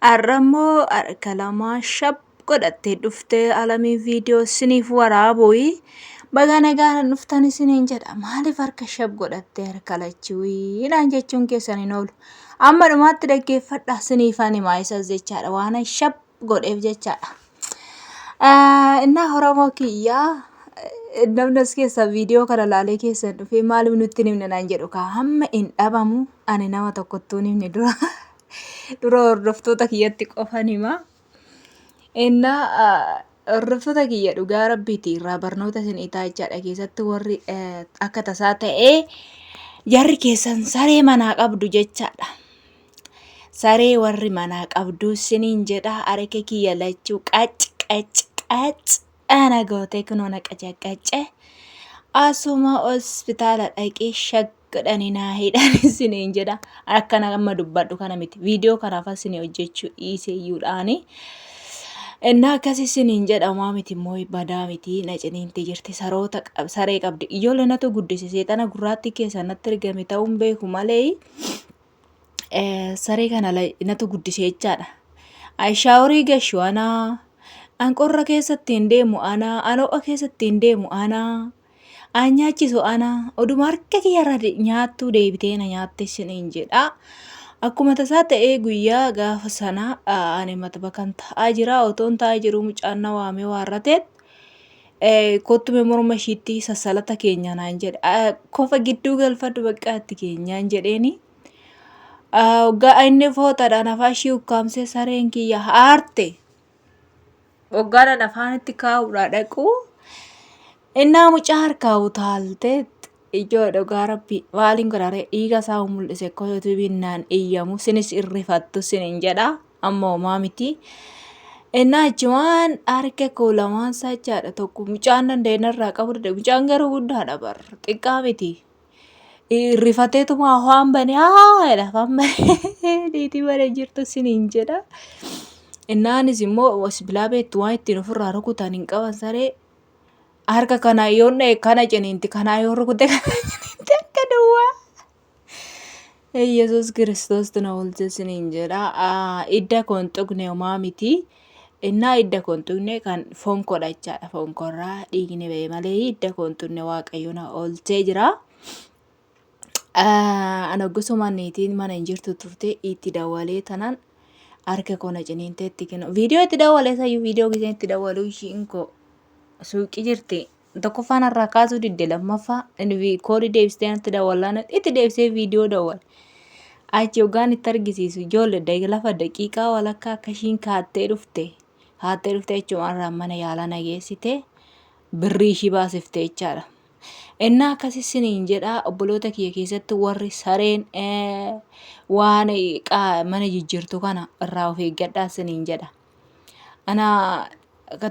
Har'ammoo harka lamaa shab godhattee dhuftee alamii viidiyoo isiniif waraabuyi. Baga nagaan dhuftan isiniin jedha. Maaliif harka shab godhattee harka lachuudhaan jechuun keessan hin oolu. Amma dhumaatti dhaggeeffadha isiniifan himaa isas jechaadha. Waan shab godheef jechaadha. Innaa Oromoo kiyyaa namni as keessa viidiyoo kana laalee keessan dhufee maaliif nutti hin himne naan jedhu kaa hamma hin dhabamu ani nama tokkottuu hin himne dura hordoftoota kiyyatti qofan himaa. Innaa hordoftoota kiyya dhugaa rabbiiti irraa barnoota isinii ta'a jechaadha. Keessatti warri akka tasaa ta'ee jarri keessan saree manaa qabdu jechaadha. Saree warri manaa qabdu isiniin jedha. Harka kiyya lachuu qac ana gootee kunoo na qacaqqacce asuma hospitaala dhaqee shaggodhanii naa hidhan isiniin jedha. Akkana amma dubbadhu kana miti viidiyoo kanaaf isinii hojjechuu dhiiseeyyuudhaani. Innaa akkasii isiniin jedhamaa miti immoo badaa miti na ciniinti jirti saree qabdi. Ijoollee natu guddise seexana gurraatti keessa natti ergame ta'uun beeku malee saree kana natu guddise jechaadha. Shaaworii gashu anaa. Qorra keessatti hin deemu anaa, ho'a keessatti hin deemu anaa, nyaachisu anaa, oduma harka kiyyarra nyaattuu deebitee na nyaatte isiniin jedha. Akkuma tasaa ta'ee guyyaa gaafa sana ani mata bakan ta'aa jira. Otoon ta'aa jiru mucaan na waamee waarrateet kottume morma ishiitti sassalata keenya naan jedhe. Kofa gidduu galfadhu baqqaatti keenyaan jedheeni. Inni fooxaadhaan afaan ishii ukkaamsee sareen kiyya haarte. Waggaadhaan afaanitti kaa'uudhaa dhaqu. Innaa mucaa harkaa utaalteet ijoo dhugaa rabbi maaliin godhare dhiiga isaa mul'ise koyotu binnaan iyyamu sinis irrifattu sinin jedha. Amma homaa miti. Innaa achumaan harka koo lamaan saachaadha tokko mucaan dandeenyarraa qabu dha. Mucaan garuu guddaadha bara xiqqaa miti. Irrifateetuma afaan banee jedha afaan banee dhiitii banee jirtu sinin jedha. Innaanis immoo wasbilaa beektu waan ittiin ofirraa rukutan hin qaban saree harka kana yoo kana ciniinti kanaa yoo rukute kana ciniinti akka duwwaa. Yesuus Kiristoos na oolche isiniin jedha. Idda koon tuqne homaa miti. Innaa idda koon tuqne kan foon kodha jechaadha. Foon korraa dhiigni ba'e malee idda koon tuqne Waaqayyo na oolchee jira. Ana gosuma niitiin mana hin jirtu turte itti dawalee tanaan harka koo na ciniinteetti kennu. Viidiyoo itti dawalee sayyuu viidiyoo gisee itti dawaluu ishiin koo suuqii jirti. Tokkoffaan irraa kaasuu didde lammaffaa koodii deebistee natti dawallaan itti deebisee viidiyoo dawwal. Achi hoggaan itti argisiisu ijoollee lafa daqiiqaa walakkaa akkashiin kaattee dhufte jechuun mana yaalaa nageessite birrii ishii baasiftee jechaadha. Innaa akkasii isiniin jedha obboloota kiyya keessatti warri sareen waan mana jijjiirtu kana irraa of eeggadhaa isiniin jedha. Ana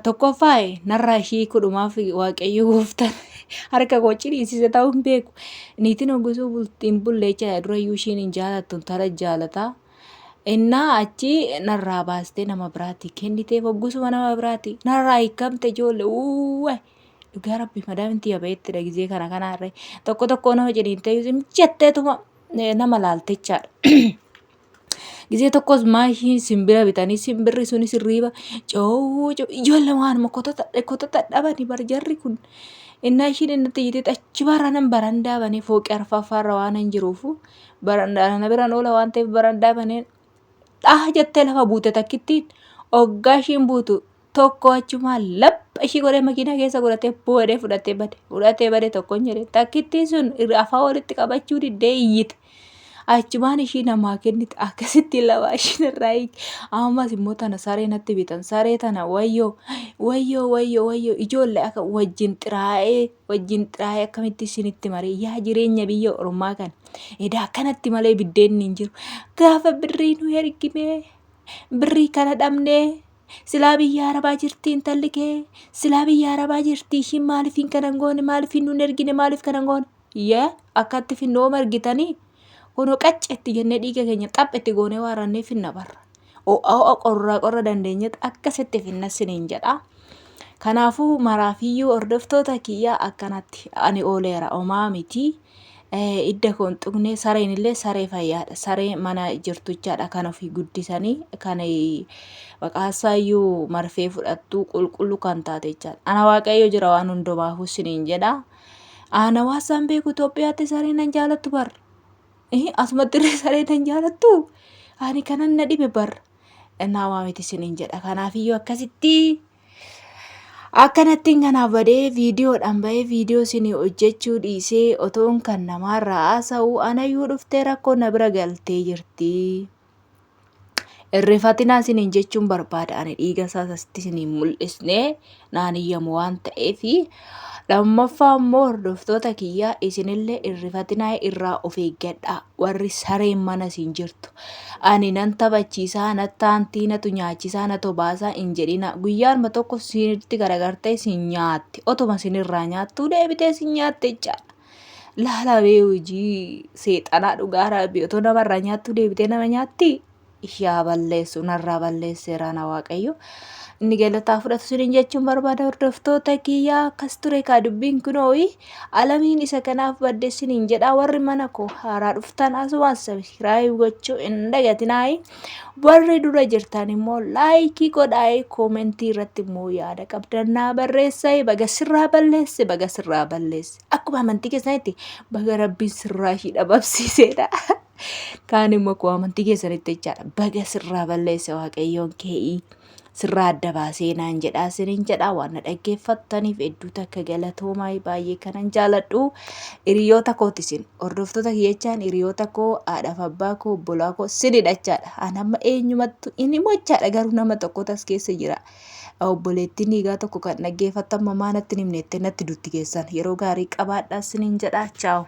tokkoffaa narraa ishii kudhumaaf Waaqayyo gooftaan harka koo ciniinsise ta'uun beeku. Niitiin hoggasuu bultiin bulleecha durayyuu ishiin hin jaalattu tala jaalataa. Innaa achi narraa baastee nama biraatti kenniteef hoggasuma nama biraatti narraa hiikamte ijoollee dhugaa rabbi madaaminti yabayetti dhagizee kana irree tokko nama ciniintee jetteetuma nama laaltechaadha. Gizee tokkos maashiin simbira bitanii simbirri sunis riiba ijoollee waanuma kotota dhabanii barjarri kun. Innaa ishiin innatti jiteet achi baranan barandaa banee fooqii arfaffaarra waan hin jiruufu barandaa biraan oola waan ta'eef barandaa banee jettee lafa buute takkittiin hoggaa ishiin buutu tokko achumaan lapha ishii godhee makiinaa keessa godhatee boodee fudhatee bade tokko hin jedhe takkittiin sun afaan walitti qabachuu diddee iyyite. Achumaan ishii namaa kennite akkasitti lama ishiin irraa hiike. Ammas immoo tana saree natti bitan saree tana wayyoo ijoollee akka wajjin xiraa'ee akkamitti isinitti maree yaa jireenya biyya Oromaa kana. Edaa akkanatti malee biddeenni hin jiru. Gaafa birrii nu ergime birrii kana dhabnee silaa biyya Arabaa jirti intalli kee silaa biyya Arabaa jirti ishiin maaliif kana hin goone maaliif nun ergine maaliif kana hin goone akkatti finnoo margitanii. Kunoo qacceetti jennee dhiiga keenya xaphetti goonee waarannee finna barra. Qorra dandeenyetti akkasitti finna isiniin jedha. Kanaafuu maraafiyyuu hordoftoota kiyyaa akkanatti ani ooleera homaa miti. idda kun tuqne sareen illee saree fayyaadha. Saree mana jirtu jechaadha. Kan ofii guddisanii kan baqaasayyuu marfee fudhattu qulqullu kan taate jechaadha. Ana waaqayyo jira waan hundumaafuu isiniin jedha. Ana waasaan beeku Itoophiyaatti saree nan jaalattu bar. Asumatti illee saree nan jaalattu. Ani kanan na dhibe bar. Innaa waamiti isiniin jedha. Kanaafiyyuu akkasitti akkanattiin kanaaf badee viidiyoodhaan bahee viidiyoo isinii hojjechuu dhiisee otoon kan namaarraa haasa'u anayyuu dhuftee rakkoo na bira galtee jirti. Irrifatinaa isiniin jechuun barbaada. Ani dhiiga isaas asitti isiniin mul'isne naan iyyamu waan ta'eefi lammaffaa immoo hordoftoota kiyyaa isinillee irrifatinaa irraa of eeggadhaa. Warri sareen mana isin jirtu. Ani nan taphachiisaa natti aantii natu nyaachisaa natu baasaa hin jedhina. Guyyaanuma tokko isinitti garagartee isin nyaatti. Otuma isinirraa nyaattuu deebitee isin nyaatte jechaadha. Laalawee hojii seexanaa dhugaa rabbi otoo namarraa nyaattuu deebitee nama nyaatti. Yaa balleessu narraa balleesseera na waaqayyo. Inni galataa fudhatu isiniin jechuun barbaada hordoftoota kiyyaa akkas ture kaa dubbiin kunooyi alamiin isa kanaaf badde isiniin jedha. Warri mana koo haaraa dhuftan asumaan sabskiraayib gochuu hin dagatinaayi. Warri dura jirtan immoo laayikii godhaayi koomentii irratti immoo yaada qabdannaa barreessayi. Baga sirraa balleesse baga sirraa balleesse. Akkuma amantii keessanitti baga rabbiin sirraa ishii dhabamsiisedha. Kaan immoo akkuma amantii keessanitti jechaadha. Baga sirraa balleesse waaqayyoon kee'ii. Sirraa adda baasee naan jedhaa isiniin jedhaa waan na dhaggeeffattaniif hedduutu akka galatoomaa baay'ee kanan jaaladhu. Hiriyoota kooti isin hordoftoota kiyyachaan hiriyoota koo haadhaaf abbaa koo obbolaa koo isinidha jechaadha. Ani amma eenyumattu inni mochaadha garuu nama tokko tas keessa jira. Obboleettiin dhiigaa tokko kan dhaggeeffattan mamaa natti himneettee natti dutti keessan yeroo gaarii qabaadhaa isiniin jedhaa. Chaawu.